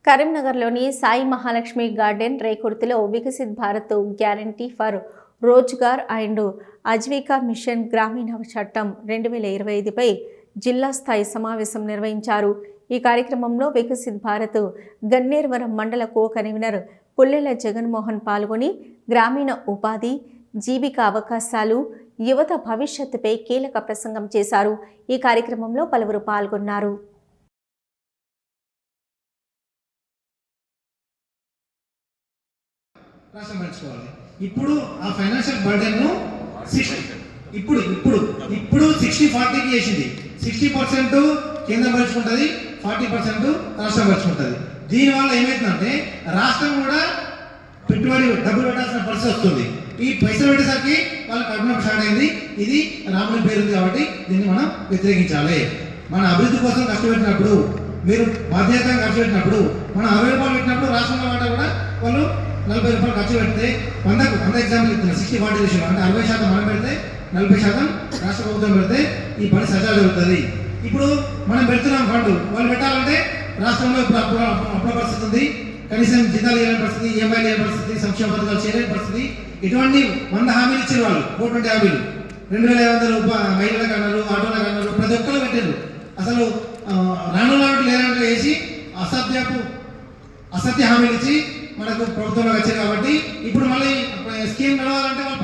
కరీంనగర్లోని సాయి మహాలక్ష్మి గార్డెన్ రేకుర్తిలో Viksit Bharat guarantee for Rozgar and Ajeevika mission Gramin చట్టం 2025పై జిల్లా స్థాయి సమావేశం నిర్వహించారు. ఈ కార్యక్రమంలో వికసిత్ భారత్ గన్నేరువరం మండల కో-కన్వీనర్ పుల్లెల జగన్మోహన్ పాల్గొని గ్రామీణ ఉపాధి, జీవిక అవకాశాలు, యువత భవిష్యత్తుపై కీలక ప్రసంగం చేశారు. ఈ కార్యక్రమంలో పలువురు పాల్గొన్నారు. రాష్ట్రం పంచుకోవాలి. ఇప్పుడు ఆ ఫైనాన్షియల్ బర్డెన్ ను ఇప్పుడు 60-40కి చేసింది. 60% కేంద్రం పంచుకుంటుంది, 40% రాష్ట్రం పంచుకుంటుంది. దీనివల్ల ఏమవుతుందంటే రాష్ట్రం కూడా పెట్టుబడి డబ్బులు పెట్టాల్సిన పరిస్థితి వస్తుంది. ఈ పైసలు పెట్టేసరికి వాళ్ళకి కఠినం స్టార్ట్ అయింది. ఇది రాముని పేరుంది కాబట్టి దీన్ని మనం వ్యతిరేకించాలి. మన అభివృద్ధి కోసం కష్టపెట్టినప్పుడు, మీరు బాధ్యతగా ఖర్చు పెట్టినప్పుడు, మనం 60 రూపాయలు పెట్టినప్పుడు రాష్ట్రంలో వాటా కూడా వాళ్ళు 40 రూపాయలు ఖర్చు పెడితే 100 ఎగ్జాంపుల్ ఇస్తున్నారు. 60-40 రేషియో అంటే 60% మనం పెడితే 40% రాష్ట్ర ప్రభుత్వం పెడితే ఈ పని సజాగా జరుగుతుంది. ఇప్పుడు మనం పెడుతున్నాం ఫండ్, వాళ్ళు పెట్టాలంటే రాష్ట్రంలో ఇప్పుడు అప్పుల పరిస్థితి ఉంది. కనీసం జీతాలు ఇవ్వలేని పరిస్థితి, ఈఎంఐలు లేని పరిస్థితి, సంక్షేమ పథకాలు చేయలేని పరిస్థితి. ఇటువంటి 100 హామీలు ఇచ్చారు వాళ్ళు, 420 హామీలు, 2500 మహిళలకు అన్నారు, ఆటోలకు అన్నారు, ప్రతి ఒక్కరు పెట్టారు. అసలు రానున్నట్టు లేనట్టు వేసి అసత్య హామీలు ఇచ్చి మనకు ప్రభుత్వంలో వచ్చారు. కాబట్టి ఇప్పుడు మళ్ళీ స్కీమ్ నడవాలంటే వాళ్ళు